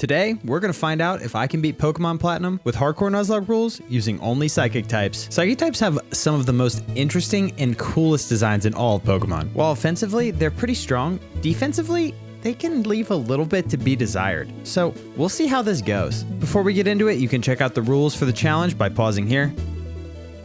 Today, we're going to find out if I can beat Pokemon Platinum with hardcore Nuzlocke rules using only Psychic types. Psychic types have some of the most interesting and coolest designs in all of Pokemon. While offensively, they're pretty strong, defensively, they can leave a little bit to be desired. So we'll see how this goes. Before we get into it, you can check out the rules for the challenge by pausing here.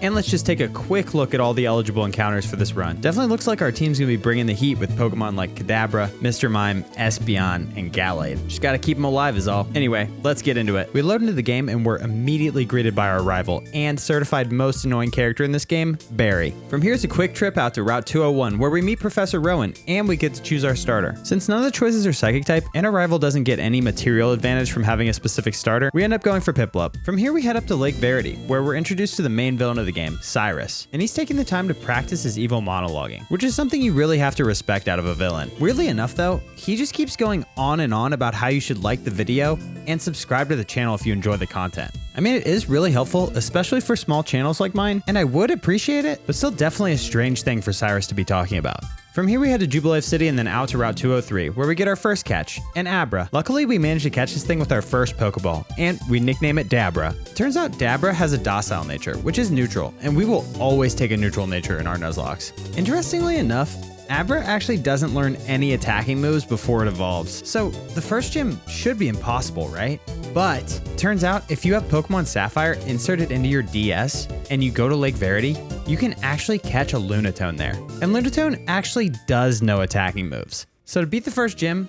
And let's just take a quick look at all the eligible encounters for this run. Definitely looks like our team's gonna be bringing the heat with Pokemon like Kadabra, Mr. Mime, Espeon, and Gallade. Just gotta keep them alive is all. Anyway, let's get into it. We load into the game and we're immediately greeted by our rival and certified most annoying character in this game, Barry. From here, it's a quick trip out to Route 201 where we meet Professor Rowan and we get to choose our starter. Since none of the choices are Psychic type and our rival doesn't get any material advantage from having a specific starter, we end up going for Piplup. From here, we head up to Lake Verity where we're introduced to the main villain of the game, Cyrus, and he's taking the time to practice his evil monologuing, which is something you really have to respect out of a villain. Weirdly enough though, he just keeps going on and on about how you should like the video and subscribe to the channel if you enjoy the content. I mean, it is really helpful, especially for small channels like mine, and I would appreciate it, but still definitely a strange thing for Cyrus to be talking about. From here, we head to Jubilife City and then out to Route 203, where we get our first catch, an Abra. Luckily, we managed to catch this thing with our first Pokeball, and we nickname it Dabra. Turns out Dabra has a docile nature, which is neutral, and we will always take a neutral nature in our Nuzlocks. Interestingly enough, Abra actually doesn't learn any attacking moves before it evolves, so the first gym should be impossible, right? But turns out if you have Pokemon Sapphire inserted into your DS and you go to Lake Verity, you can actually catch a Lunatone there. And Lunatone actually does know attacking moves. So to beat the first gym,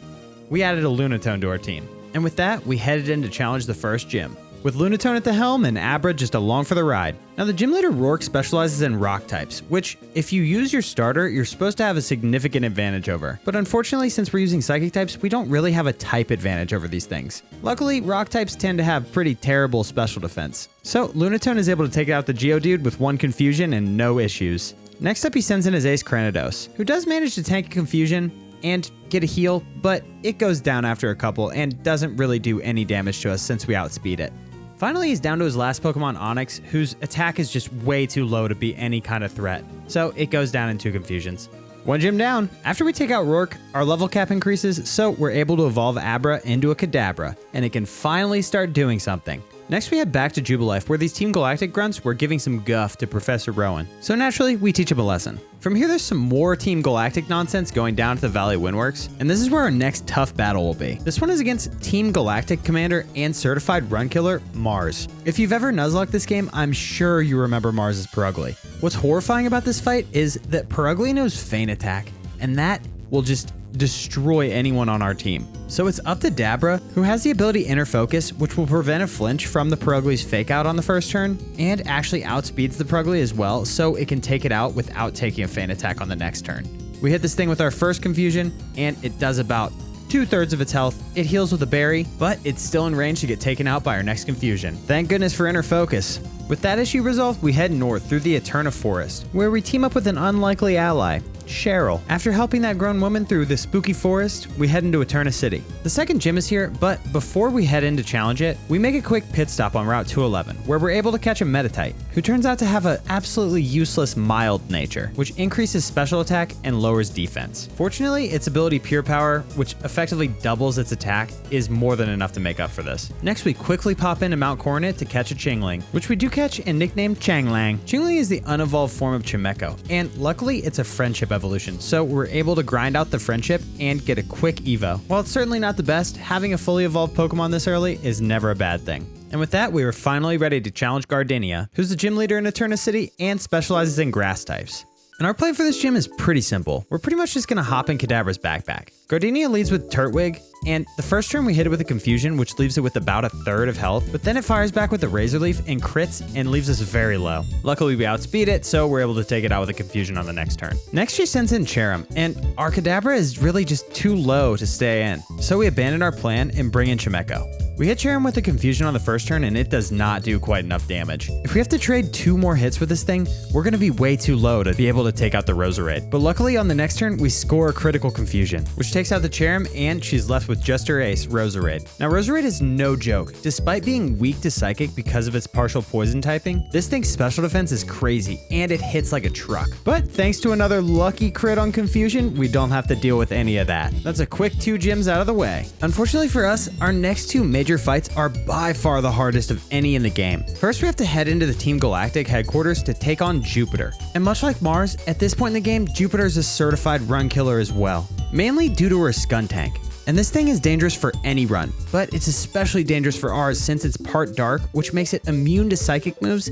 we added a Lunatone to our team. And with that, we headed in to challenge the first gym, with Lunatone at the helm and Abra just along for the ride. Now the gym leader Rourke specializes in rock types, which if you use your starter, you're supposed to have a significant advantage over. But unfortunately, since we're using Psychic types, we don't really have a type advantage over these things. Luckily, rock types tend to have pretty terrible special defense. So Lunatone is able to take out the Geodude with one Confusion and no issues. Next up, he sends in his ace Cranidos, who does manage to tank a Confusion and get a heal, but it goes down after a couple and doesn't really do any damage to us since we outspeed it. Finally, he's down to his last Pokemon, Onix, whose attack is just way too low to be any kind of threat, so it goes down in 2 Confusions. One gym down. After we take out Rourke, our level cap increases, so we're able to evolve Abra into a Kadabra, and it can finally start doing something. Next, we head back to Jubilife, where these Team Galactic grunts were giving some guff to Professor Rowan. So naturally, we teach him a lesson. From here, there's some more Team Galactic nonsense going down to the Valley Windworks, and this is where our next tough battle will be. This one is against Team Galactic Commander and Certified Run Killer, Mars. If you've ever Nuzlocked this game, I'm sure you remember Mars as Purugly. What's horrifying about this fight is that Purugly knows Feint Attack, and that will just destroy anyone on our team. So it's up to Dabra, who has the ability Inner Focus, which will prevent a flinch from the Purugly's fake out on the first turn, and actually outspeeds the Purugly as well, so it can take it out without taking a Feint Attack on the next turn. We hit this thing with our first Confusion, and it does about 2/3 of its health. It heals with a berry, but it's still in range to get taken out by our next Confusion. Thank goodness for Inner Focus. With that issue resolved, we head north through the Eterna Forest, where we team up with an unlikely ally, Cheryl. After helping that grown woman through the spooky forest, we head into Eterna City. The second gym is here, but before we head in to challenge it, we make a quick pit stop on Route 211, where we're able to catch a Monotype, who turns out to have an absolutely useless mild nature, which increases special attack and lowers defense. Fortunately, its ability Pure Power, which effectively doubles its attack, is more than enough to make up for this. Next, we quickly pop into Mount Coronet to catch a Chingling, which we do catch and nicknamed Changlang. Chingling is the unevolved form of Chimecho, and luckily it's a friendship evolution, so we're able to grind out the friendship and get a quick evo. While it's certainly not the best, having a fully evolved Pokemon this early is never a bad thing. And with that, we were finally ready to challenge Gardenia, who's the gym leader in Eterna City and specializes in grass types. And our play for this gym is pretty simple. We're pretty much just gonna hop in Kadabra's backpack. Gardenia leads with Turtwig, and the first turn we hit it with a Confusion, which leaves it with about 1/3 of health, but then it fires back with a Razor Leaf and crits and leaves us very low. Luckily, we outspeed it, so we're able to take it out with a Confusion on the next turn. Next, she sends in Cherim, and our Kadabra is really just too low to stay in, so we abandon our plan and bring in Chimecho. We hit Cherrim with a Confusion on the first turn and it does not do quite enough damage. If we have to trade 2 more hits with this thing, we're going to be way too low to be able to take out the Roserade. But luckily on the next turn, we score a critical Confusion, which takes out the Cherrim and she's left with just her ace, Roserade. Now Roserade is no joke. Despite being weak to Psychic because of its partial poison typing, this thing's special defense is crazy and it hits like a truck. But thanks to another lucky crit on Confusion, we don't have to deal with any of that. That's a quick 2 gyms out of the way. Unfortunately for us, our next 2 major fights are by far the hardest of any in the game. First, we have to head into the Team Galactic headquarters to take on Jupiter. And much like Mars, at this point in the game, Jupiter is a certified run killer as well, mainly due to her Skuntank. And this thing is dangerous for any run, but it's especially dangerous for ours since it's part dark, which makes it immune to psychic moves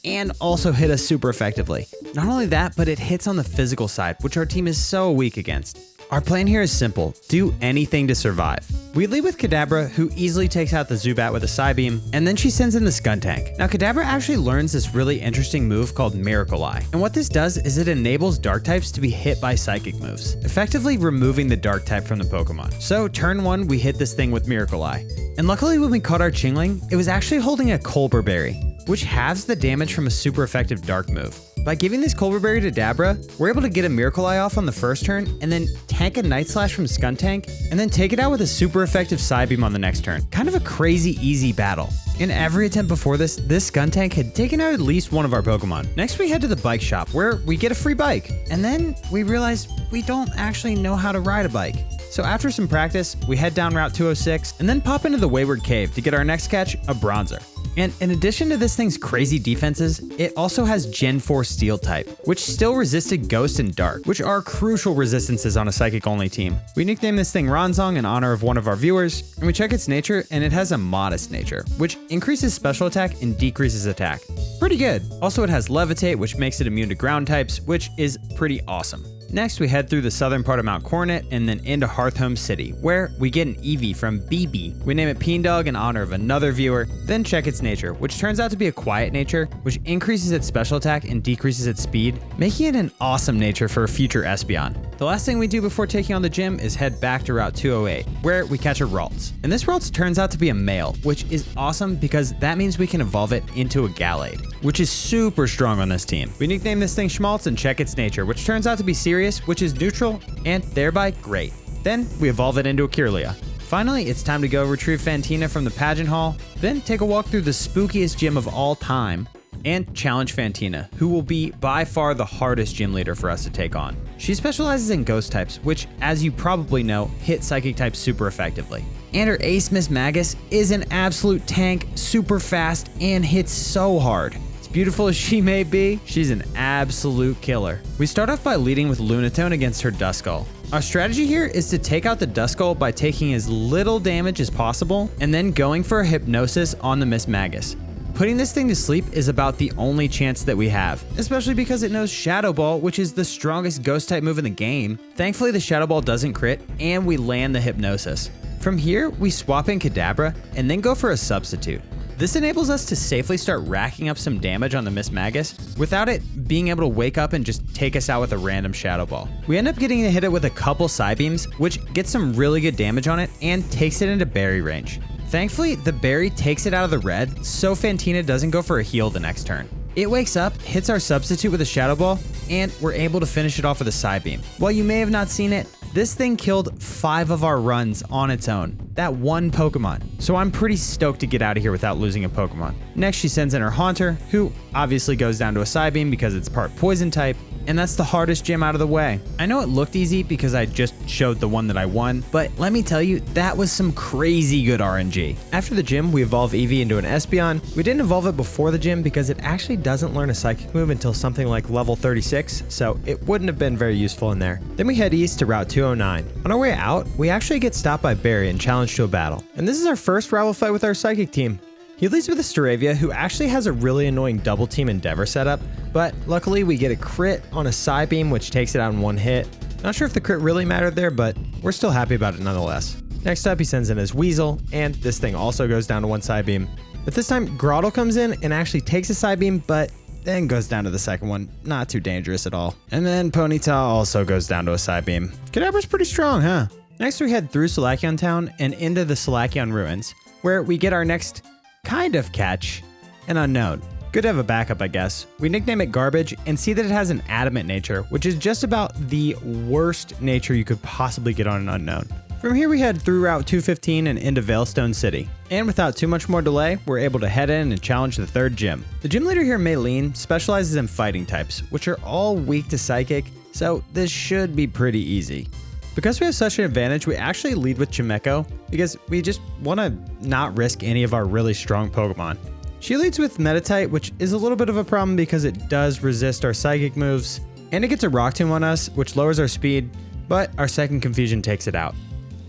and also hit us super effectively. Not only that, but it hits on the physical side, which our team is so weak against. Our plan here is simple: do anything to survive. We lead with Kadabra, who easily takes out the Zubat with a Psybeam, and then she sends in the Skuntank. Now Kadabra actually learns this really interesting move called Miracle Eye, and what this does is it enables Dark types to be hit by Psychic moves, effectively removing the Dark type from the Pokemon. So turn 1, we hit this thing with Miracle Eye. And luckily when we caught our Chingling, it was actually holding a Colbur Berry, which halves the damage from a super effective Dark move. By giving this Colbur Berry to Dabra, we're able to get a Miracle Eye off on the first turn, and then tank a Night Slash from Skuntank, and then take it out with a super effective Psybeam on the next turn. Kind of a crazy easy battle. In every attempt before this Skuntank had taken out at least one of our Pokemon. Next we head to the bike shop, where we get a free bike. And then we realize we don't actually know how to ride a bike. So after some practice, we head down Route 206, and then pop into the Wayward Cave to get our next catch, a Bronzer. And in addition to this thing's crazy defenses, it also has Gen 4 Steel type, which still resisted Ghost and Dark, which are crucial resistances on a Psychic-only team. We nicknamed this thing Ronzong in honor of one of our viewers, and we check its nature, and it has a Modest nature, which increases special attack and decreases attack. Pretty good. Also, it has Levitate, which makes it immune to ground types, which is pretty awesome. Next, we head through the southern part of Mount Coronet and then into Hearthome City, where we get an Eevee from BB. We name it Peendog in honor of another viewer, then check its nature, which turns out to be a quiet nature, which increases its special attack and decreases its speed, making it an awesome nature for a future Espeon. The last thing we do before taking on the gym is head back to Route 208, where we catch a Ralts. And this Ralts turns out to be a male, which is awesome because that means we can evolve it into a Gallade, which is super strong on this team. We nickname this thing Schmaltz and check its nature, which turns out to be serious, which is neutral and thereby great. Then we evolve it into a Kirlia. Finally, it's time to go retrieve Fantina from the pageant hall, then take a walk through the spookiest gym of all time and challenge Fantina, who will be by far the hardest gym leader for us to take on. She specializes in ghost types, which, as you probably know, hit psychic types super effectively. And her ace Miss Magus is an absolute tank, super fast, and hits so hard. Beautiful as she may be, she's an absolute killer. We start off by leading with Lunatone against her Duskull. Our strategy here is to take out the Duskull by taking as little damage as possible and then going for a Hypnosis on the Miss Magus. Putting this thing to sleep is about the only chance that we have, especially because it knows Shadow Ball, which is the strongest ghost type move in the game. Thankfully, the Shadow Ball doesn't crit and we land the Hypnosis. From here, we swap in Kadabra and then go for a substitute. This enables us to safely start racking up some damage on the Miss Magus without it being able to wake up and just take us out with a random Shadow Ball. We end up getting to hit it with a couple Psybeams, which gets some really good damage on it and takes it into berry range. Thankfully, the berry takes it out of the red, so Fantina doesn't go for a heal the next turn. It wakes up, hits our substitute with a Shadow Ball, and we're able to finish it off with a Psybeam. While you may have not seen it, this thing killed 5 of our runs on its own. That one Pokemon. So I'm pretty stoked to get out of here without losing a Pokemon. Next, she sends in her Haunter, who obviously goes down to a Psybeam because it's part Poison type, and that's the hardest gym out of the way. I know it looked easy because I just showed the one that I won, but let me tell you, that was some crazy good RNG. After the gym, we evolve Eevee into an Espeon. We didn't evolve it before the gym because it actually doesn't learn a Psychic move until something like level 36, so it wouldn't have been very useful in there. Then we head east to Route 209. On our way out, we actually get stopped by Barry and challenged to a battle. And this is our first rival fight with our Psychic team. He leads with a Staravia, who actually has a really annoying double team Endeavor setup, but luckily we get a crit on a Psybeam, which takes it out in one hit. Not sure if the crit really mattered there, but we're still happy about it nonetheless. Next up, he sends in his Weasel, and this thing also goes down to one Psybeam. But this time, Grottle comes in and actually takes a Psybeam, but then goes down to the second one. Not too dangerous at all. And then Ponyta also goes down to a Psybeam. Kadabra's pretty strong, huh? Next, we head through Solaceon Town and into the Solaceon Ruins, where we get our next kind of catch, an unknown. Good to have a backup, I guess. We nickname it Garbage and see that it has an adamant nature, which is just about the worst nature you could possibly get on an unknown. From here we head through Route 215 and into Veilstone City. And without too much more delay, we're able to head in and challenge the third gym. The gym leader here, Maylene, specializes in fighting types, which are all weak to Psychic, so this should be pretty easy. Because we have such an advantage, we actually lead with Chimecho because we just want to not risk any of our really strong Pokemon. She leads with Monotype, which is a little bit of a problem because it does resist our Psychic moves, and it gets a Rock Tomb on us, which lowers our speed, but our second Confusion takes it out.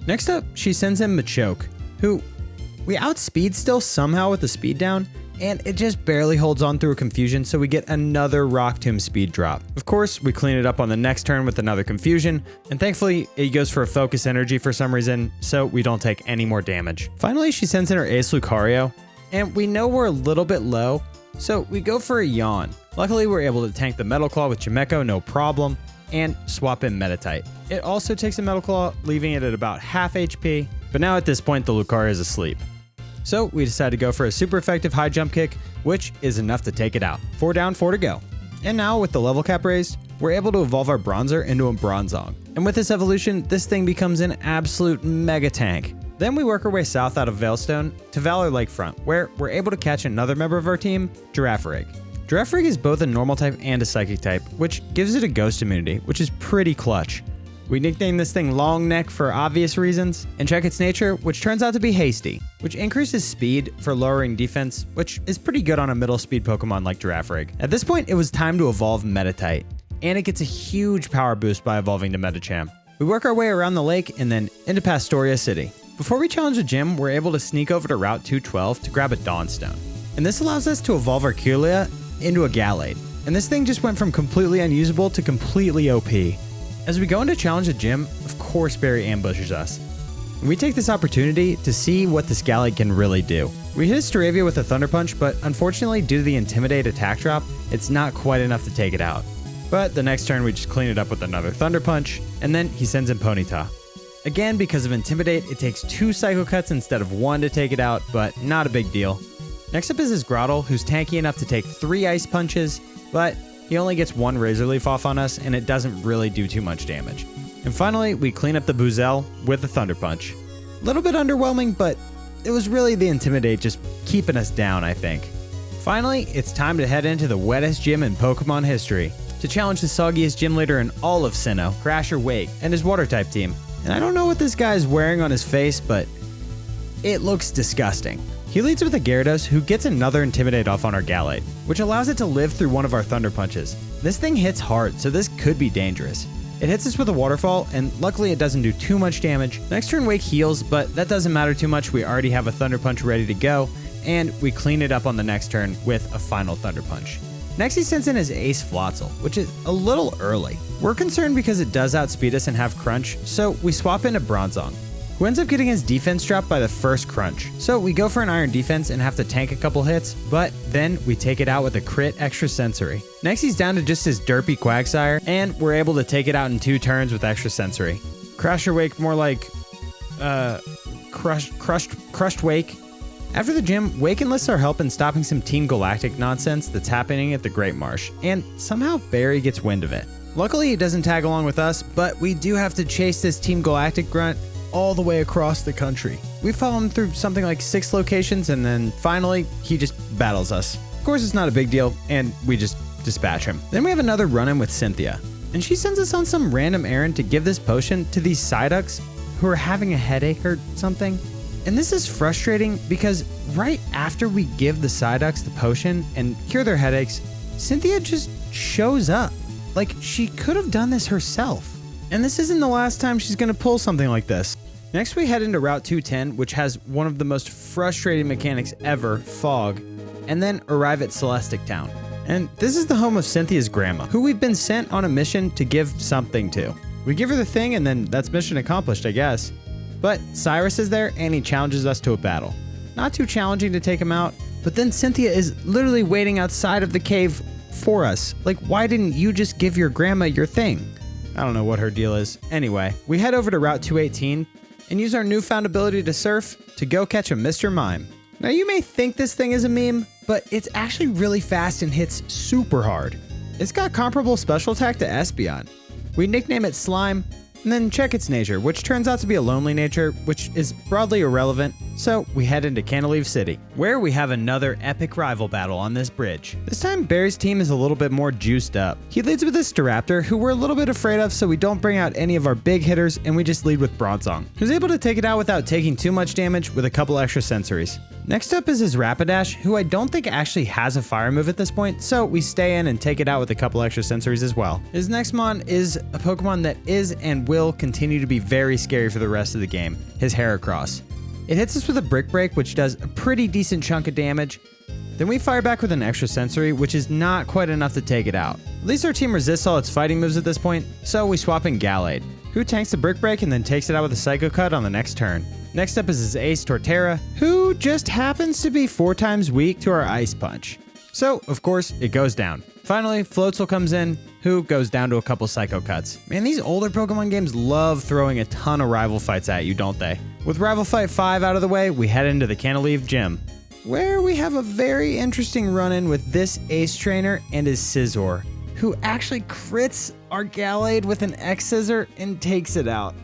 Next up, she sends in Machoke, who we outspeed still somehow with the speed down, and it just barely holds on through a Confusion, so we get another Rock Tomb speed drop. Of course, we clean it up on the next turn with another Confusion, and thankfully it goes for a Focus Energy for some reason, so we don't take any more damage. Finally, she sends in her Ace Lucario, and we know we're a little bit low, so we go for a Yawn. Luckily, we're able to tank the Metal Claw with Chimecho, no problem, and swap in Monotype. It also takes a Metal Claw, leaving it at about half HP, but now at this point, the Lucario is asleep. So we decide to go for a super effective high jump kick, which is enough to take it out. 4 down, 4 to go. And now with the level cap raised, we're able to evolve our Bronzer into a Bronzong. And with this evolution, this thing becomes an absolute mega tank. Then we work our way south out of Veilstone to Valor Lakefront, where we're able to catch another member of our team, Girafarig. Girafarig is both a normal type and a psychic type, which gives it a ghost immunity, which is pretty clutch. We nickname this thing Long Neck for obvious reasons, and check its nature, which turns out to be Hasty, which increases speed for lowering defense, which is pretty good on a middle speed Pokemon like Girafarig. At this point, it was time to evolve Meditite, and it gets a huge power boost by evolving to Medicham. We work our way around the lake and then into Pastoria City. Before we challenge the gym, we're able to sneak over to Route 212 to grab a Dawnstone. And this allows us to evolve our Kirlia into a Gallade. And this thing just went from completely unusable to completely OP. As we go into challenge the gym, of course Barry ambushes us. And we take this opportunity to see what this Gallade can really do. We hit Staravia with a Thunder Punch, but unfortunately due to the Intimidate attack drop, it's not quite enough to take it out. But the next turn we just clean it up with another Thunder Punch, and then he sends in Ponyta. Again, because of Intimidate, it takes 2 Psycho Cuts instead of 1 to take it out, but not a big deal. Next up is his Grottle, who's tanky enough to take 3 Ice Punches, but he only gets 1 Razor Leaf off on us, and it doesn't really do too much damage. And finally, we clean up the Buizel with a Thunder Punch. A little bit underwhelming, but it was really the Intimidate just keeping us down, I think. Finally, it's time to head into the wettest gym in Pokemon history to challenge the soggiest gym leader in all of Sinnoh, Crasher Wake, and his Water-type team. And I don't know what this guy is wearing on his face, but it looks disgusting. He leads with a Gyarados, who gets another Intimidate off on our Gallade, which allows it to live through one of our Thunder Punches. This thing hits hard, so this could be dangerous. It hits us with a Waterfall, and luckily it doesn't do too much damage. Next turn Wake heals, but that doesn't matter too much. We already have a Thunder Punch ready to go, and we clean it up on the next turn with a final Thunder Punch. Next he sends in his Ace Floatzel, which is a little early. We're concerned because it does outspeed us and have Crunch, so we swap into Bronzong, who ends up getting his defense dropped by the first Crunch. So we go for an Iron Defense and have to tank a couple hits, but then we take it out with a crit Extra Sensory. Next he's down to just his derpy Quagsire, and we're able to take it out in 2 turns with Extra Sensory. Crasher Wake, more like, Crushed Wake. After the gym, Wake enlists our help in stopping some Team Galactic nonsense that's happening at the Great Marsh, and somehow Barry gets wind of it. Luckily he doesn't tag along with us, but we do have to chase this Team Galactic grunt all the way across the country. We follow him through something like 6 locations, and then finally he just battles us. Of course it's not a big deal, and we just dispatch him. Then we have another run-in with Cynthia, and she sends us on some random errand to give this potion to these Psyducks who are having a headache or something. And this is frustrating because right after we give the Psyducks the potion and cure their headaches, Cynthia just shows up. Like, she could have done this herself. And this isn't the last time she's gonna pull something like this. Next we head into Route 210, which has one of the most frustrating mechanics ever, Fog, and then arrive at Celestic Town. And this is the home of Cynthia's grandma, who we've been sent on a mission to give something to. We give her the thing and then that's mission accomplished, I guess. But Cyrus is there and he challenges us to a battle. Not too challenging to take him out, but then Cynthia is literally waiting outside of the cave for us. Like, why didn't you just give your grandma your thing? I don't know what her deal is. Anyway, we head over to Route 218 and use our newfound ability to surf to go catch a Mr. Mime. Now you may think this thing is a meme, but it's actually really fast and hits super hard. It's got comparable special attack to Espeon. We nickname it Slime, and then check its nature, which turns out to be a lonely nature, which is broadly irrelevant, so we head into Canalave City, where we have another epic rival battle on this bridge. This time, Barry's team is a little bit more juiced up. He leads with this Staraptor, who we're a little bit afraid of, so we don't bring out any of our big hitters, and we just lead with Bronzong, who's able to take it out without taking too much damage with a couple extra sensories. Next up is his Rapidash, who I don't think actually has a fire move at this point, so we stay in and take it out with a couple extra sensories as well. His next mon is a Pokemon that is and will continue to be very scary for the rest of the game, his Heracross. It hits us with a Brick Break, which does a pretty decent chunk of damage. Then we fire back with an extra sensory, which is not quite enough to take it out. At least our team resists all its fighting moves at this point, so we swap in Gallade, who tanks the Brick Break and then takes it out with a Psycho Cut on the next turn. Next up is his ace Torterra, who just happens to be 4 times weak to our Ice Punch. So, of course, it goes down. Finally, Floatzel comes in, who goes down to a couple Psycho Cuts. Man, these older Pokemon games love throwing a ton of rival fights at you, don't they? With Rival Fight 5 out of the way, we head into the Canalave Gym, where we have a very interesting run-in with this Ace Trainer and his Scizor, who actually crits our Gallade with an X-Scissor and takes it out.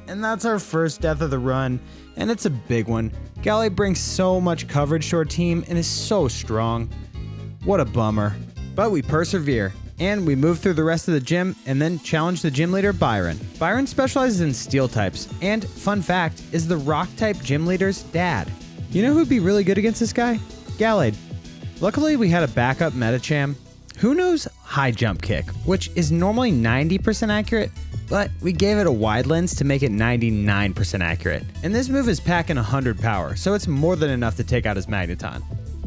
And that's our first death of the run, and it's a big one. Gallade brings so much coverage to our team and is so strong. What a bummer. But we persevere, and we move through the rest of the gym and then challenge the gym leader Byron. Byron specializes in steel types, and fun fact, is the rock type gym leader's dad. You know who'd be really good against this guy? Gallade. Luckily, we had a backup Medicham who knows high jump kick, which is normally 90% accurate, but we gave it a wide lens to make it 99% accurate. And this move is packing 100 power, so it's more than enough to take out his Magneton.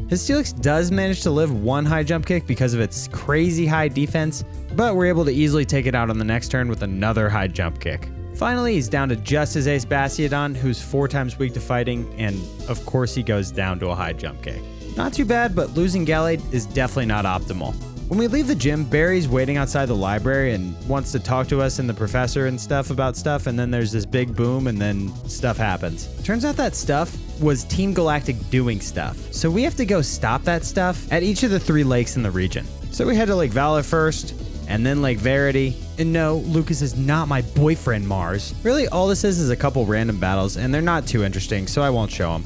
His Steelix does manage to live one high jump kick because of its crazy high defense, but we're able to easily take it out on the next turn with another high jump kick. Finally, he's down to just his ace Bastiodon, who's 4 times weak to fighting, and of course he goes down to a high jump kick. Not too bad, but losing Gallade is definitely not optimal. When we leave the gym, Barry's waiting outside the library and wants to talk to us and the professor and stuff about stuff, and then there's this big boom and then stuff happens. Turns out that stuff was Team Galactic doing stuff, so we have to go stop that stuff at each of the 3 lakes in the region. So we head to Lake Valor first, and then Lake Verity. And no, Lucas is not my boyfriend, Mars. Really, all this is a couple random battles, and they're not too interesting, so I won't show them.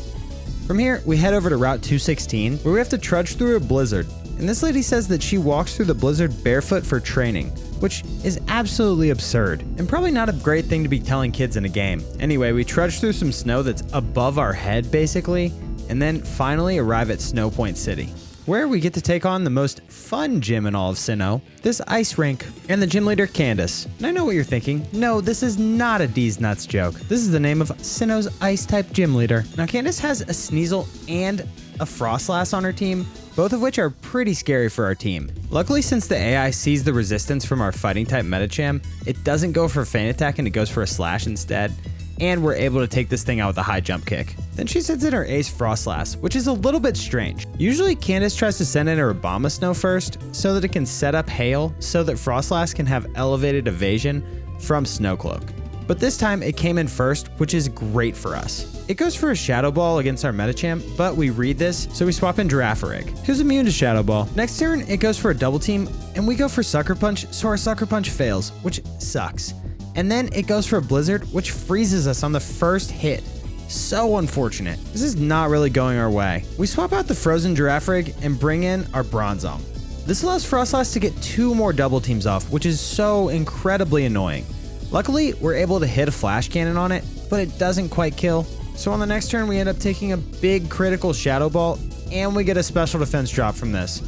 From here, we head over to Route 216, where we have to trudge through a blizzard. And this lady says that she walks through the blizzard barefoot for training, which is absolutely absurd, and probably not a great thing to be telling kids in a game. Anyway, we trudge through some snow that's above our head, basically, and then finally arrive at Snowpoint City, where we get to take on the most fun gym in all of Sinnoh, this ice rink, and the gym leader, Candace. And I know what you're thinking. No, this is not a D's Nuts joke. This is the name of Sinnoh's ice-type gym leader. Now, Candace has a Sneasel and a Frostlass on her team, both of which are pretty scary for our team. Luckily, since the AI sees the resistance from our fighting-type Medicham, it doesn't go for Feint Attack and it goes for a Slash instead, and we're able to take this thing out with a high jump kick. Then she sends in her ace Frostlass, which is a little bit strange. Usually Candace tries to send in her Abomasnow first, so that it can set up Hail, so that Frostlass can have elevated evasion from Snowcloak. But this time it came in first, which is great for us. It goes for a Shadow Ball against our Medicham, but we read this, so we swap in Girafarig, who's immune to Shadow Ball. Next turn, it goes for a double team, and we go for Sucker Punch, so our Sucker Punch fails, which sucks. And then it goes for a Blizzard, which freezes us on the first hit. So unfortunate. This is not really going our way. We swap out the frozen Girafarig and bring in our Bronzong. This allows Frostlass to get 2 more double teams off, which is so incredibly annoying. Luckily, we're able to hit a Flash Cannon on it, but it doesn't quite kill. So on the next turn, we end up taking a big critical Shadow Ball, and we get a special defense drop from this.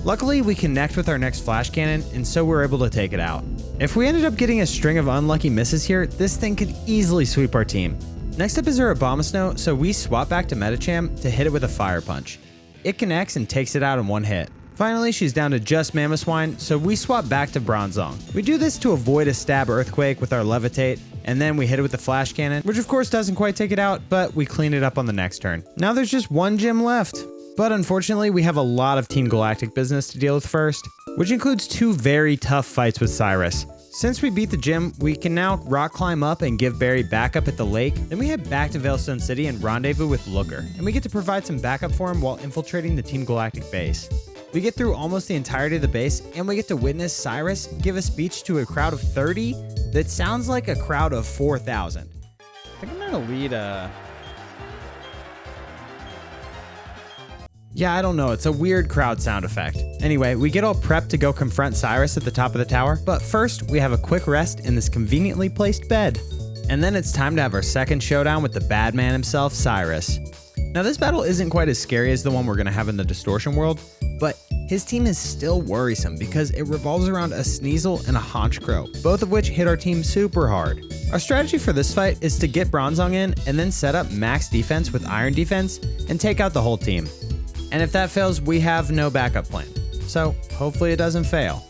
Luckily, we connect with our next Flash Cannon, and so we're able to take it out. If we ended up getting a string of unlucky misses here, this thing could easily sweep our team. Next up is our Abomasnow, so we swap back to Medicham to hit it with a Fire Punch. It connects and takes it out in 1 hit. Finally, she's down to just Mamoswine, so we swap back to Bronzong. We do this to avoid a stab Earthquake with our Levitate, and then we hit it with the Flash Cannon, which of course doesn't quite take it out, but we clean it up on the next turn. Now there's just 1 gym left. But unfortunately, we have a lot of Team Galactic business to deal with first, which includes 2 very tough fights with Cyrus. Since we beat the gym, we can now rock climb up and give Barry backup at the lake. Then we head back to Veilstone City and rendezvous with Looker, and we get to provide some backup for him while infiltrating the Team Galactic base. We get through almost the entirety of the base, and we get to witness Cyrus give a speech to a crowd of 30 that sounds like a crowd of 4,000. I think I'm gonna lead Yeah, I don't know. It's a weird crowd sound effect. Anyway, we get all prepped to go confront Cyrus at the top of the tower, but first we have a quick rest in this conveniently placed bed. And then it's time to have our second showdown with the bad man himself, Cyrus. Now this battle isn't quite as scary as the one we're gonna have in the Distortion world, but his team is still worrisome because it revolves around a Sneasel and a Honchkrow, both of which hit our team super hard. Our strategy for this fight is to get Bronzong in and then set up max defense with Iron defense and take out the whole team. And if that fails, we have no backup plan. So hopefully it doesn't fail.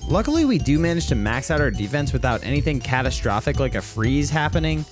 Luckily, we do manage to max out our defense without anything catastrophic like a freeze happening.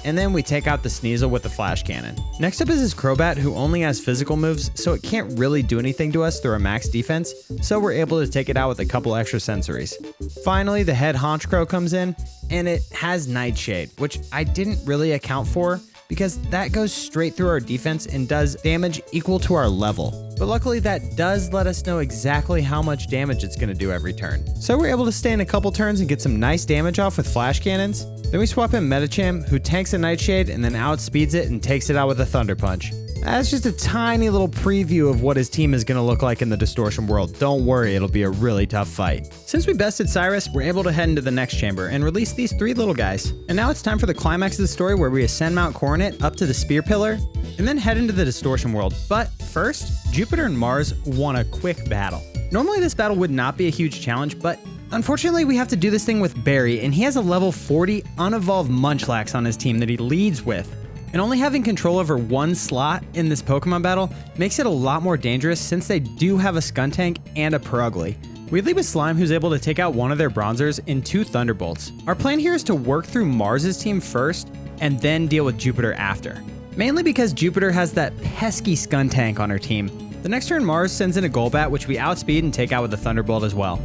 And then we take out the Sneasel with the flash cannon. Next up is his Crobat, who only has physical moves, so it can't really do anything to us through our max defense, so we're able to take it out with a couple extra sensories. Finally, the head Honchkrow comes in, and it has Nightshade, which I didn't really account for, because that goes straight through our defense and does damage equal to our level. But luckily that does let us know exactly how much damage it's going to do every turn. So we're able to stay in a couple turns and get some nice damage off with flash cannons. Then we swap in Medicham, who tanks a Nightshade and then outspeeds it and takes it out with a Thunder Punch. That's just a tiny little preview of what his team is going to look like in the Distortion world. Don't worry, it'll be a really tough fight. Since we bested Cyrus, we're able to head into the next chamber and release these 3 little guys. And now it's time for the climax of the story, where we ascend Mount Coronet up to the Spear Pillar and then head into the Distortion world. But first, Jupiter and Mars want a quick battle. Normally this battle would not be a huge challenge, but unfortunately we have to do this thing with Barry, and he has a level 40 unevolved Munchlax on his team that he leads with. And only having control over one slot in this Pokemon battle makes it a lot more dangerous, since they do have a Skuntank and a Purugly. We lead with Slime, who's able to take out one of their Bronzers in 2 Thunderbolts. Our plan here is to work through Mars's team first and then deal with Jupiter after. Mainly because Jupiter has that pesky Skuntank on her team. The next turn Mars sends in a Golbat, which we outspeed and take out with a Thunderbolt as well.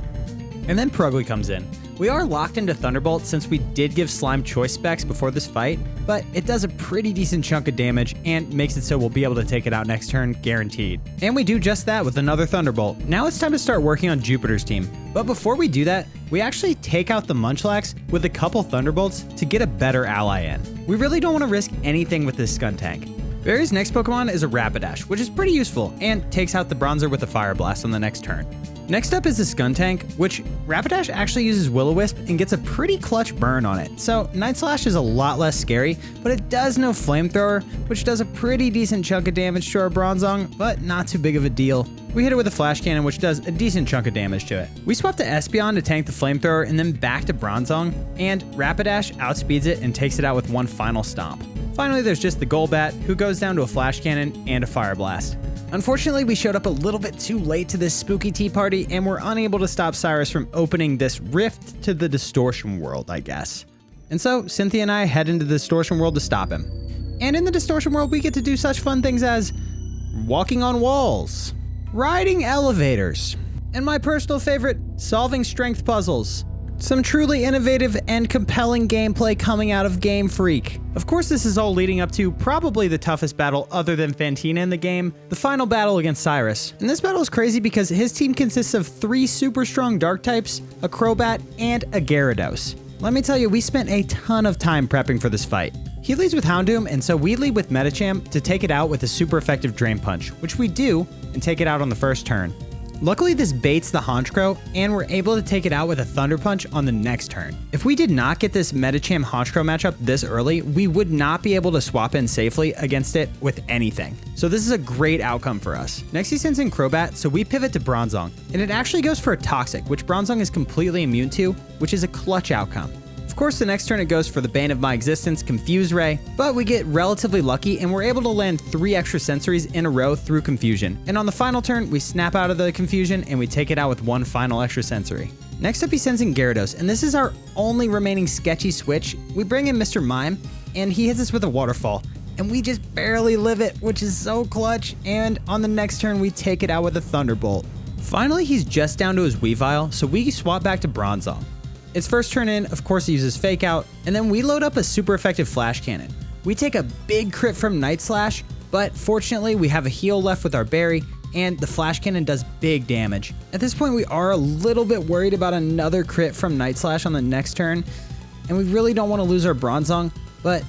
And then Purugly comes in. We are locked into Thunderbolt since we did give Slime choice specs before this fight, but it does a pretty decent chunk of damage and makes it so we'll be able to take it out next turn, guaranteed. And we do just that with another Thunderbolt. Now it's time to start working on Jupiter's team. But before we do that, we actually take out the Munchlax with a couple Thunderbolts to get a better ally in. We really don't want to risk anything with this Skuntank. Barry's next Pokemon is a Rapidash, which is pretty useful and takes out the Bronzer with a Fire Blast on the next turn. Next up is the Skuntank, which Rapidash actually uses Will-O-Wisp and gets a pretty clutch burn on it. So Night Slash is a lot less scary, but it does know Flamethrower, which does a pretty decent chunk of damage to our Bronzong, but not too big of a deal. We hit it with a Flash Cannon, which does a decent chunk of damage to it. We swap to Espeon to tank the Flamethrower and then back to Bronzong, and Rapidash outspeeds it and takes it out with one final stomp. Finally, there's just the Golbat, who goes down to a Flash Cannon and a Fire Blast. Unfortunately, we showed up a little bit too late to this spooky tea party, and we're unable to stop Cyrus from opening this rift to the Distortion world, I guess. And so, Cynthia and I head into the Distortion world to stop him. And in the Distortion world, we get to do such fun things as walking on walls, riding elevators, and my personal favorite, solving strength puzzles. Some truly innovative and compelling gameplay coming out of Game Freak. Of course, this is all leading up to probably the toughest battle other than Fantina in the game, the final battle against Cyrus. And this battle is crazy because his team consists of 3 super strong dark types, a Crobat, and a Gyarados. Let me tell you, we spent a ton of time prepping for this fight. He leads with Houndoom, and so we lead with Medicham to take it out with a super effective Drain Punch, which we do, and take it out on the first turn. Luckily, this baits the Honchkrow, and we're able to take it out with a Thunder Punch on the next turn. If we did not get this Medicham Honchkrow matchup this early, we would not be able to swap in safely against it with anything. So this is a great outcome for us. Next he sends in Crobat, so we pivot to Bronzong, and it actually goes for a Toxic, which Bronzong is completely immune to, which is a clutch outcome. Of course, the next turn it goes for the Bane of My Existence, Confuse Ray, but we get relatively lucky and we're able to land 3 extra sensories in a row through Confusion. And on the final turn, we snap out of the Confusion and we take it out with 1 final extra sensory. Next up, he sends in Gyarados, and this is our only remaining sketchy switch. We bring in Mr. Mime, and he hits us with a Waterfall, and we just barely live it, which is so clutch, and on the next turn, we take it out with a Thunderbolt. Finally, he's just down to his Weavile, so we swap back to Bronzong. Its first turn in, of course, it uses Fake Out, and then we load up a super effective Flash Cannon. We take a big crit from Night Slash, but fortunately we have a heal left with our berry, and the Flash Cannon does big damage. At this point, we are a little bit worried about another crit from Night Slash on the next turn, and we really don't want to lose our Bronzong, but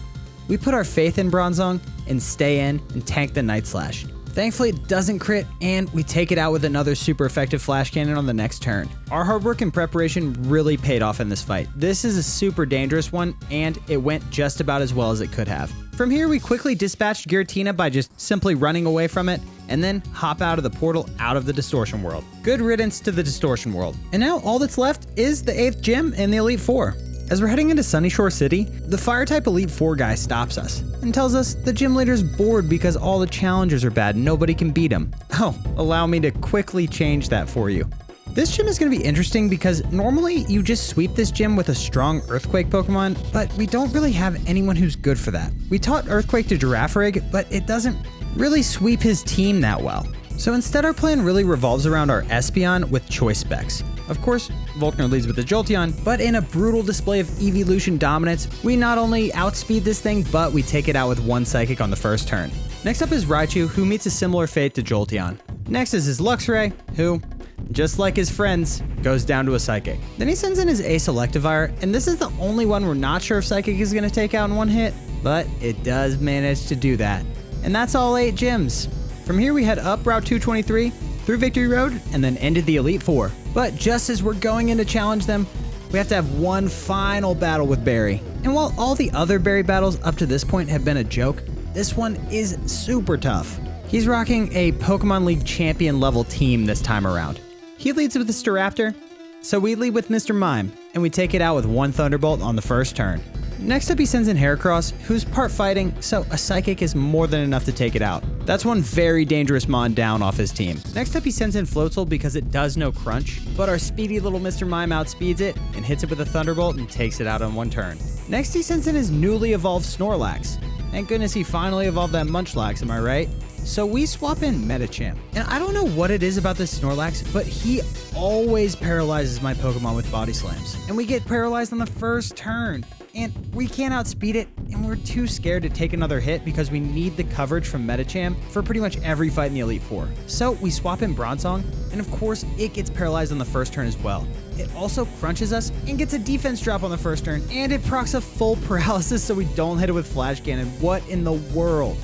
we put our faith in Bronzong and stay in and tank the Night Slash. Thankfully, it doesn't crit, and we take it out with another super effective Flash Cannon on the next turn. Our hard work and preparation really paid off in this fight. This is a super dangerous one, and it went just about as well as it could have. From here, we quickly dispatched Giratina by just simply running away from it, and then hop out of the portal out of the Distortion World. Good riddance to the Distortion World. And now all that's left is the 8th gym in the Elite Four. As we're heading into Sunyshore City, the Fire-type Elite Four guy stops us and tells us the gym leader's bored because all the challengers are bad and nobody can beat him. Oh, allow me to quickly change that for you. This gym is going to be interesting because normally you just sweep this gym with a strong Earthquake Pokemon, but we don't really have anyone who's good for that. We taught Earthquake to Girafarig, but it doesn't really sweep his team that well. So instead our plan really revolves around our Espeon with choice specs. Of course, Volkner leads with the Jolteon, but in a brutal display of evolution dominance, we not only outspeed this thing, but we take it out with one Psychic on the first turn. Next up is Raichu, who meets a similar fate to Jolteon. Next is his Luxray, who, just like his friends, goes down to a Psychic. Then he sends in his Ace Electivire, and this is the only one we're not sure if Psychic is going to take out in one hit, but it does manage to do that. And that's all 8 gyms. From here we head up Route 223, through Victory Road, and then into the Elite Four. But just as we're going in to challenge them, we have to have one final battle with Barry. And while all the other Barry battles up to this point have been a joke, this one is super tough. He's rocking a Pokemon League champion level team this time around. He leads with the Staraptor, so we lead with Mr. Mime, and we take it out with one Thunderbolt on the first turn. Next up he sends in Heracross, who's part fighting, so a Psychic is more than enough to take it out. That's one very dangerous Mon down off his team. Next up he sends in Floatzel because it does no crunch, but our speedy little Mr. Mime outspeeds it and hits it with a Thunderbolt and takes it out on one turn. Next he sends in his newly evolved Snorlax. Thank goodness he finally evolved that Munchlax, am I right? So we swap in Medicham. And I don't know what it is about this Snorlax, but he always paralyzes my Pokemon with Body Slams. And we get paralyzed on the first turn. And we can't outspeed it, and we're too scared to take another hit because we need the coverage from Medicham for pretty much every fight in the Elite Four. So we swap in Bronzong, and of course it gets paralyzed on the first turn as well. It also crunches us and gets a defense drop on the first turn, and it procs a full paralysis so we don't hit it with Flash Cannon. What in the world?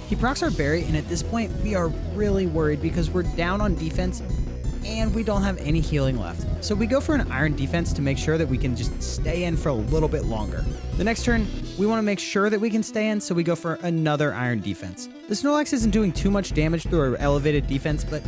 He procs our berry, and at this point we are really worried because we're down on defense and we don't have any healing left. So we go for an Iron Defense to make sure that we can just stay in for a little bit longer. The next turn, we want to make sure that we can stay in, so we go for another Iron Defense. The Snorlax isn't doing too much damage through our elevated defense, but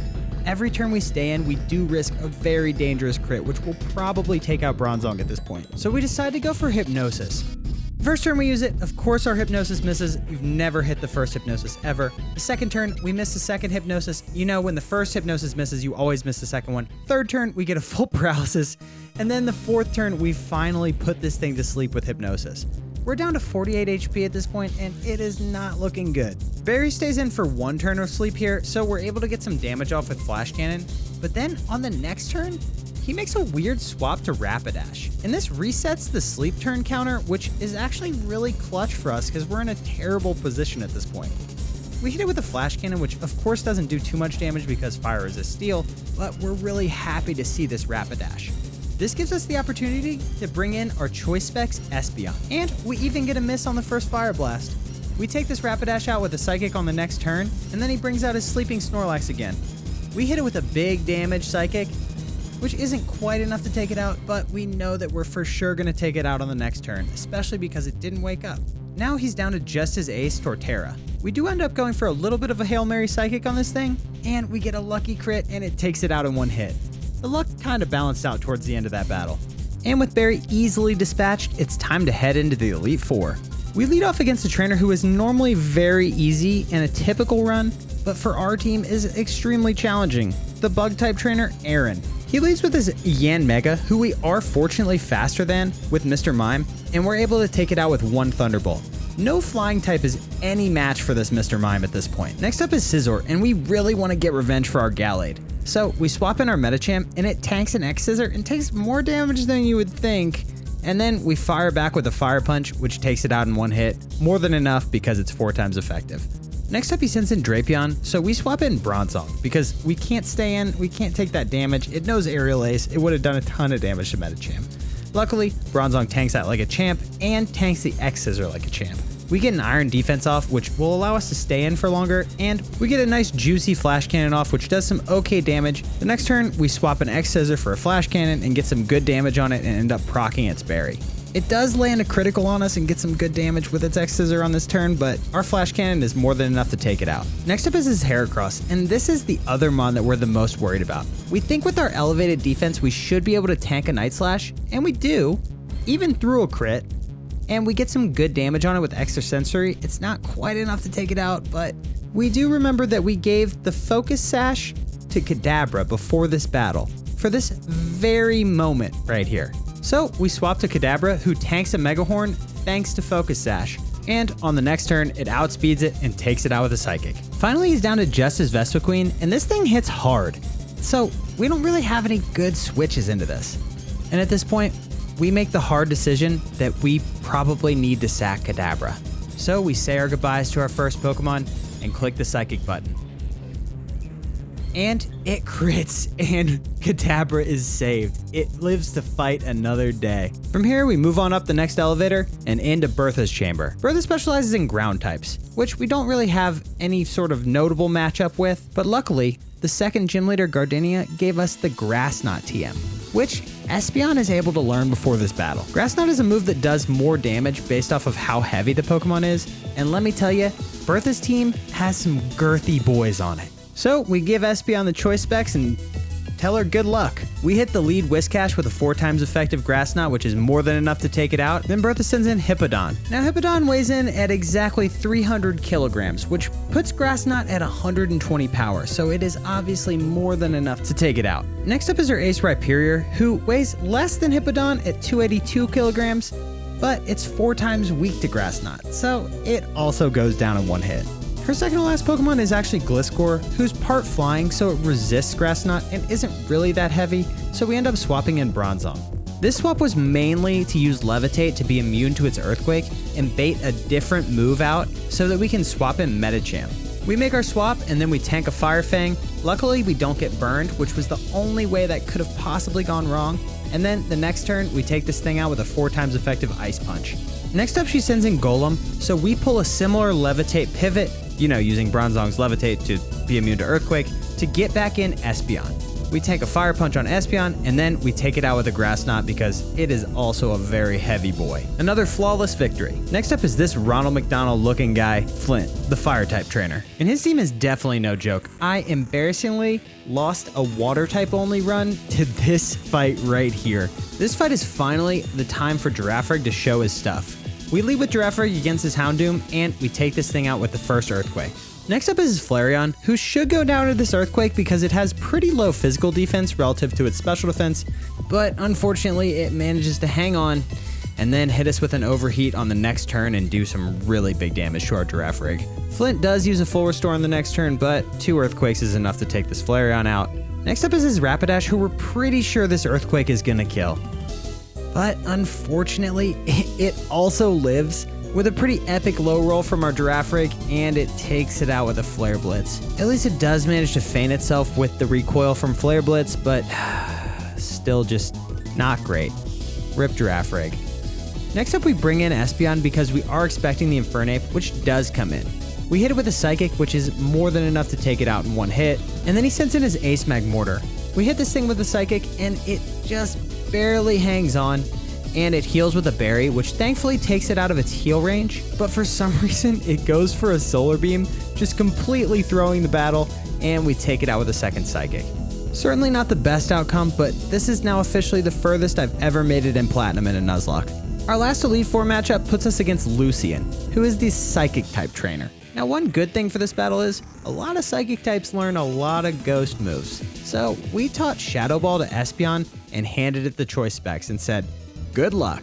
every turn we stay in, we do risk a very dangerous crit, which will probably take out Bronzong at this point. So we decide to go for Hypnosis. First turn we use it, of course our Hypnosis misses. You've never hit the first Hypnosis ever. The second turn, we miss the second Hypnosis. You know, when the first Hypnosis misses, you always miss the second one. Third turn, we get a full paralysis. And then the fourth turn, we finally put this thing to sleep with Hypnosis. We're down to 48 HP at this point, and it is not looking good. Barry stays in for one turn of sleep here, so we're able to get some damage off with Flash Cannon. But then on the next turn, he makes a weird swap to Rapidash, and this resets the sleep turn counter, which is actually really clutch for us because we're in a terrible position at this point. We hit it with a Flash Cannon, which of course doesn't do too much damage because fire resists steel, but we're really happy to see this Rapidash. This gives us the opportunity to bring in our choice specs Espeon, and we even get a miss on the first Fire Blast. We take this Rapidash out with a Psychic on the next turn, and then he brings out his sleeping Snorlax again. We hit it with a big damage Psychic, which isn't quite enough to take it out, but we know that we're for sure going to take it out on the next turn, especially because it didn't wake up. Now he's down to just his ace, Torterra. We do end up going for a little bit of a Hail Mary Psychic on this thing, and we get a lucky crit, and it takes it out in one hit. The luck kind of balanced out towards the end of that battle. And with Barry easily dispatched, it's time to head into the Elite Four. We lead off against a trainer who is normally very easy in a typical run, but for our team is extremely challenging. The Bug-type trainer, Aaron. He leads with his Yanmega, who we are fortunately faster than with Mr. Mime, and we're able to take it out with one Thunderbolt. No flying type is any match for this Mr. Mime at this point. Next up is Scizor, and we really want to get revenge for our Gallade. So we swap in our Medicham, and it tanks an X-Scissor and takes more damage than you would think. And then we fire back with a Fire Punch, which takes it out in one hit, more than enough because it's 4 times effective. Next up, he sends in Drapion, so we swap in Bronzong because we can't take that damage. It knows Aerial Ace, it would have done a ton of damage to Medicham. Luckily, Bronzong tanks that like a champ and tanks the X-Scissor like a champ. We get an Iron Defense off, which will allow us to stay in for longer, and we get a nice juicy Flash Cannon off, which does some okay damage. The next turn, we swap an X-Scissor for a Flash Cannon and get some good damage on it and end up proccing its berry. It does land a critical on us and get some good damage with its X-Scissor on this turn, but our Flash Cannon is more than enough to take it out. Next up is his Heracross, and this is the other mon that we're the most worried about. We think with our elevated defense we should be able to tank a Night Slash, and we do, even through a crit, and we get some good damage on it with Extra Sensory. It's not quite enough to take it out, but we do remember that we gave the Focus Sash to Kadabra before this battle, for this very moment right here. So we swap to Kadabra, who tanks a Mega Horn thanks to Focus Sash, and on the next turn it outspeeds it and takes it out with a Psychic. Finally, he's down to just his Vespiquen, and this thing hits hard, so we don't really have any good switches into this. And at this point, we make the hard decision that we probably need to sack Kadabra. So we say our goodbyes to our first Pokemon and click the Psychic button. And it crits, and Kadabra is saved. It lives to fight another day. From here, we move on up the next elevator and into Bertha's chamber. Bertha specializes in ground types, which we don't really have any sort of notable matchup with, but luckily, the second gym leader, Gardenia, gave us the Grass Knot TM, which Espeon is able to learn before this battle. Grass Knot is a move that does more damage based off of how heavy the Pokemon is, and let me tell you, Bertha's team has some girthy boys on it. So we give Espeon the choice specs and tell her good luck. We hit the lead Whiscash with a 4 times effective Grass Knot, which is more than enough to take it out. Then Bertha sends in Hippowdon. Now Hippowdon weighs in at exactly 300 kilograms, which puts Grass Knot at 120 power, so it is obviously more than enough to take it out. Next up is her Ace Rhyperior, who weighs less than Hippowdon at 282 kilograms, but it's 4 times weak to Grass Knot, so it also goes down in one hit. Her second to last Pokemon is actually Gliscor, who's part flying, so it resists Grass Knot and isn't really that heavy, so we end up swapping in Bronzong. This swap was mainly to use Levitate to be immune to its Earthquake and bait a different move out so that we can swap in Medicham. We make our swap and then we tank a Fire Fang. Luckily we don't get burned, which was the only way that could have possibly gone wrong. And then the next turn we take this thing out with a 4 times effective Ice Punch. Next up she sends in Golem, so we pull a similar Levitate pivot, using Bronzong's Levitate to be immune to Earthquake, to get back in Espeon. We take a Fire Punch on Espeon, and then we take it out with a Grass Knot because it is also a very heavy boy. Another flawless victory. Next up is this Ronald McDonald looking guy, Flint, the Fire-type trainer. And his team is definitely no joke. I embarrassingly lost a Water-type only run to this fight right here. This fight is finally the time for Giraffrig to show his stuff. We lead with Giraffrig against his Houndoom, and we take this thing out with the first Earthquake. Next up is his Flareon, who should go down to this Earthquake because it has pretty low physical defense relative to its special defense, but unfortunately it manages to hang on and then hit us with an Overheat on the next turn and do some really big damage to our Giraffrig. Flint does use a full restore on the next turn, but 2 Earthquakes is enough to take this Flareon out. Next up is his Rapidash, who we're pretty sure this Earthquake is gonna kill. But unfortunately, it also lives with a pretty epic low roll from our Giraffrig, and it takes it out with a Flare Blitz. At least it does manage to feint itself with the recoil from Flare Blitz, but still just not great. Rip Giraffrig. Next up we bring in Espeon because we are expecting the Infernape, which does come in. We hit it with a Psychic, which is more than enough to take it out in one hit, and then he sends in his Ace Magmortar. We hit this thing with a Psychic, and it just barely hangs on, and it heals with a berry, which thankfully takes it out of its heal range, but for some reason it goes for a Solar Beam, just completely throwing the battle, and we take it out with a second Psychic. Certainly not the best outcome, but this is now officially the furthest I've ever made it in Platinum in a Nuzlocke. Our last Elite Four matchup puts us against Lucian, who is the Psychic type trainer. Now one good thing for this battle is, a lot of Psychic types learn a lot of Ghost moves, so we taught Shadow Ball to Espeon and handed it the choice specs and said, good luck.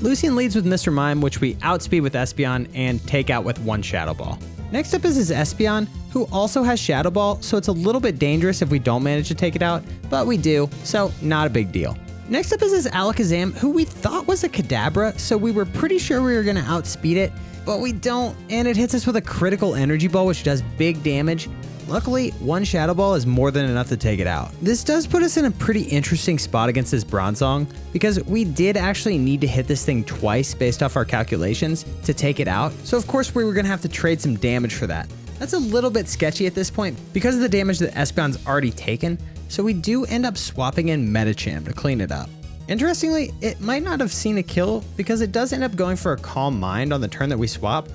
Lucian leads with Mr. Mime, which we outspeed with Espeon and take out with 1 Shadow Ball. Next up is his Espeon, who also has Shadow Ball, so it's a little bit dangerous if we don't manage to take it out, but we do, so not a big deal. Next up is this Alakazam, who we thought was a Kadabra, so we were pretty sure we were gonna outspeed it, but we don't, and it hits us with a critical energy ball, which does big damage. Luckily, one Shadow Ball is more than enough to take it out. This does put us in a pretty interesting spot against this Bronzong, because we did actually need to hit this thing twice based off our calculations to take it out, so of course we were gonna have to trade some damage for that. That's a little bit sketchy at this point because of the damage that Espeon's already taken, so we do end up swapping in Medicham to clean it up. Interestingly, it might not have seen a kill because it does end up going for a Calm Mind on the turn that we swap.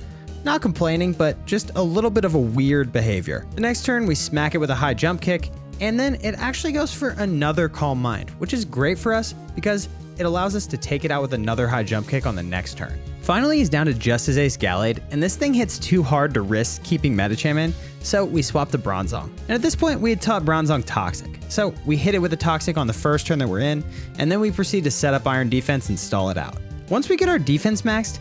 Not complaining, but just a little bit of a weird behavior. The next turn, we smack it with a high jump kick, and then it actually goes for another Calm Mind, which is great for us because it allows us to take it out with another high jump kick on the next turn. Finally, he's down to just his Ace Gallade, and this thing hits too hard to risk keeping Medicham in, so we swap the Bronzong. And at this point, we had taught Bronzong Toxic, so we hit it with a Toxic on the first turn that we're in, and then we proceed to set up Iron Defense and stall it out. Once we get our defense maxed,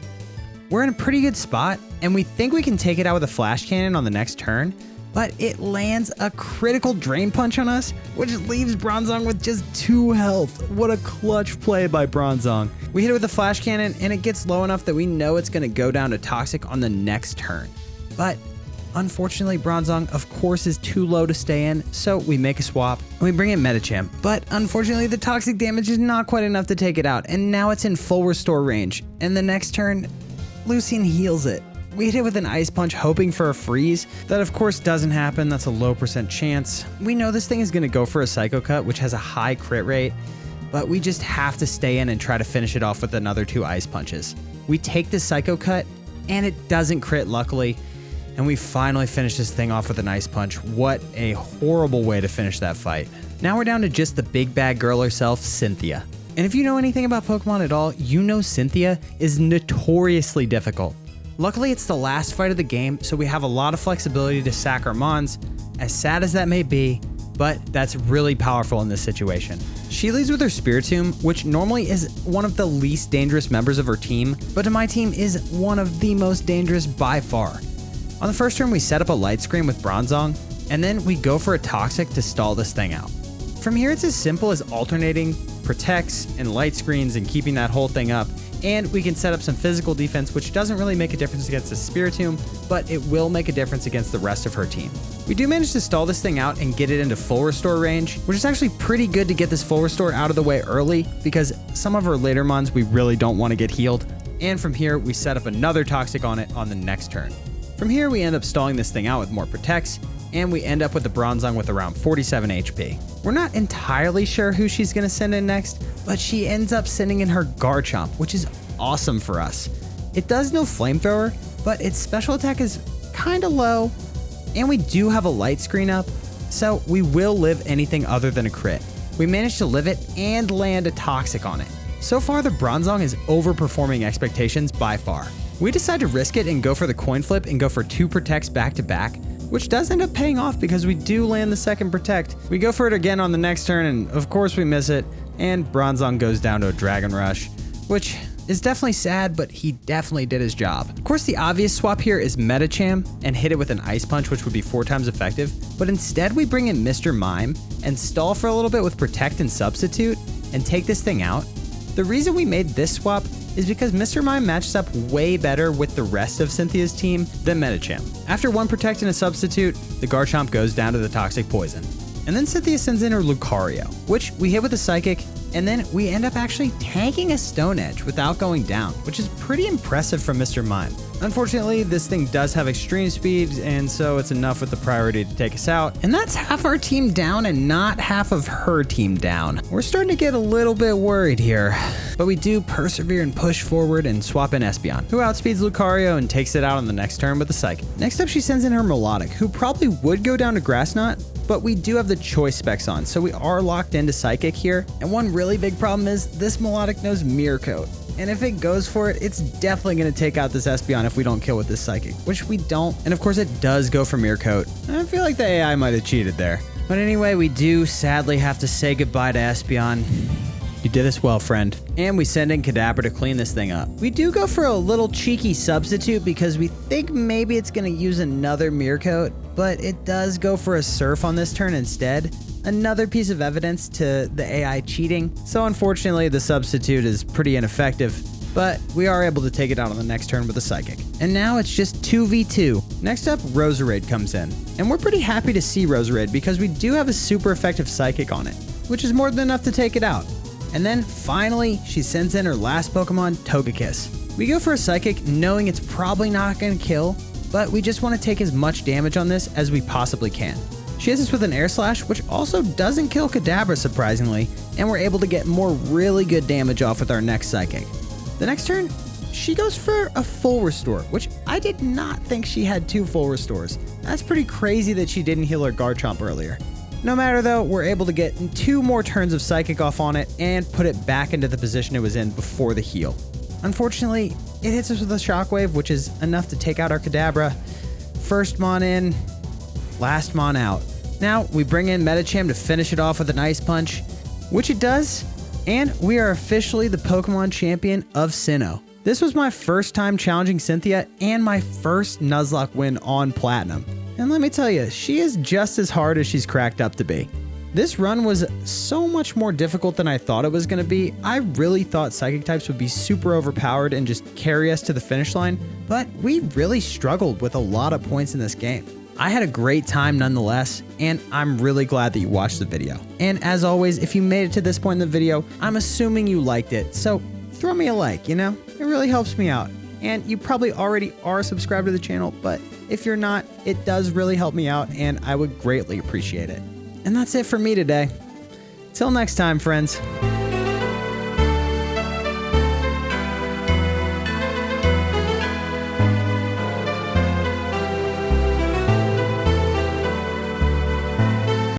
we're in a pretty good spot, and we think we can take it out with a Flash Cannon on the next turn, but it lands a critical Drain Punch on us, which leaves Bronzong with just 2 health. What a clutch play by Bronzong. We hit it with a Flash Cannon, and it gets low enough that we know it's gonna go down to Toxic on the next turn. But unfortunately, Bronzong, of course, is too low to stay in, so we make a swap, and we bring in Medicham. But unfortunately, the Toxic damage is not quite enough to take it out, and now it's in full restore range. And the next turn, Lucian heals it. We hit it with an Ice Punch hoping for a freeze. That of course doesn't happen, that's a low % chance. We know this thing is gonna go for a Psycho Cut, which has a high crit rate, but we just have to stay in and try to finish it off with another 2 Ice Punches. We take the Psycho Cut, and it doesn't crit luckily, and we finally finish this thing off with an Ice Punch. What a horrible way to finish that fight. Now we're down to just the big bad girl herself, Cynthia. And if you know anything about Pokemon at all, you know Cynthia is notoriously difficult. Luckily, it's the last fight of the game, so we have a lot of flexibility to sack our Mons, as sad as that may be, but that's really powerful in this situation. She leads with her Spiritomb, which normally is one of the least dangerous members of her team, but to my team is one of the most dangerous by far. On the first turn, we set up a Light Screen with Bronzong, and then we go for a Toxic to stall this thing out. From here, it's as simple as alternating Protects and Light Screens and keeping that whole thing up, and we can set up some physical defense, which doesn't really make a difference against the Spiritomb, but it will make a difference against the rest of her team. We do manage to stall this thing out and get it into full restore range, which is actually pretty good to get this full restore out of the way early, because some of our later Mons we really don't want to get healed. And from here, we set up another Toxic on it on the next turn. From here, we end up stalling this thing out with more Protects, and we end up with the Bronzong with around 47 HP. We're not entirely sure who she's going to send in next, but she ends up sending in her Garchomp, which is awesome for us. It does no Flamethrower, but its special attack is kind of low, and we do have a Light Screen up, so we will live anything other than a crit. We managed to live it and land a Toxic on it. So far, the Bronzong is overperforming expectations by far. We decide to risk it and go for the coin flip and go for 2 Protects back to back, which does end up paying off because we do land the second Protect. We go for it again on the next turn, and of course we miss it, and Bronzong goes down to a Dragon Rush, which is definitely sad, but he definitely did his job. Of course, the obvious swap here is Medicham and hit it with an Ice Punch, which would be 4 times effective, but instead we bring in Mr. Mime and stall for a little bit with Protect and Substitute and take this thing out. The reason we made this swap is because Mr. Mime matches up way better with the rest of Cynthia's team than Medicham. After 1 Protect and a Substitute, the Garchomp goes down to the Toxic Poison. And then Cynthia sends in her Lucario, which we hit with a Psychic, and then we end up actually tanking a Stone Edge without going down, which is pretty impressive from Mr. Mime. Unfortunately, this thing does have extreme speed, and so it's enough with the priority to take us out. And that's half our team down and not half of her team down. We're starting to get a little bit worried here. But we do persevere and push forward and swap in Espeon, who outspeeds Lucario and takes it out on the next turn with the Psychic. Next up, she sends in her Melodic, who probably would go down to Grass Knot, but we do have the choice specs on, so we are locked into Psychic here. And one really big problem is this Melodic knows Mirror Coat. And if it goes for it, it's definitely going to take out this Espeon if we don't kill with this Psychic, which we don't. And of course it does go for Mirror Coat. I feel like the AI might have cheated there. But anyway, we do sadly have to say goodbye to Espeon You did this well, friend. And we send in Kadabra to clean this thing up. We do go for a little cheeky substitute because we think maybe it's going to use another Mirror Coat, but it does go for a Surf on this turn instead. Another piece of evidence to the AI cheating. So unfortunately, the substitute is pretty ineffective, but we are able to take it out on the next turn with a Psychic. And now it's just 2v2. Next up, Roserade comes in. And we're pretty happy to see Roserade because we do have a super effective Psychic on it, which is more than enough to take it out. And then finally, she sends in her last Pokemon, Togekiss. We go for a Psychic knowing it's probably not going to kill, but we just want to take as much damage on this as we possibly can. She hits us with an Air Slash, which also doesn't kill Kadabra surprisingly, and we're able to get more really good damage off with our next Psychic. The next turn, she goes for a full restore, which I did not think she had 2 full restores. That's pretty crazy that she didn't heal her Garchomp earlier. No matter though, we're able to get 2 more turns of Psychic off on it and put it back into the position it was in before the heal. Unfortunately, it hits us with a Shockwave, which is enough to take out our Kadabra. First Mon in, last Mon out. Now we bring in Medicham to finish it off with an Ice Punch, which it does, and we are officially the Pokemon champion of Sinnoh. This was my first time challenging Cynthia and my first Nuzlocke win on Platinum. And let me tell you, she is just as hard as she's cracked up to be. This run was so much more difficult than I thought it was going to be. I really thought Psychic types would be super overpowered and just carry us to the finish line, but we really struggled with a lot of points in this game. I had a great time nonetheless, and I'm really glad that you watched the video. And as always, if you made it to this point in the video, I'm assuming you liked it, so throw me a like, you know? It really helps me out. And you probably already are subscribed to the channel, but if you're not, it does really help me out, and I would greatly appreciate it. And that's it for me today. Till next time, friends.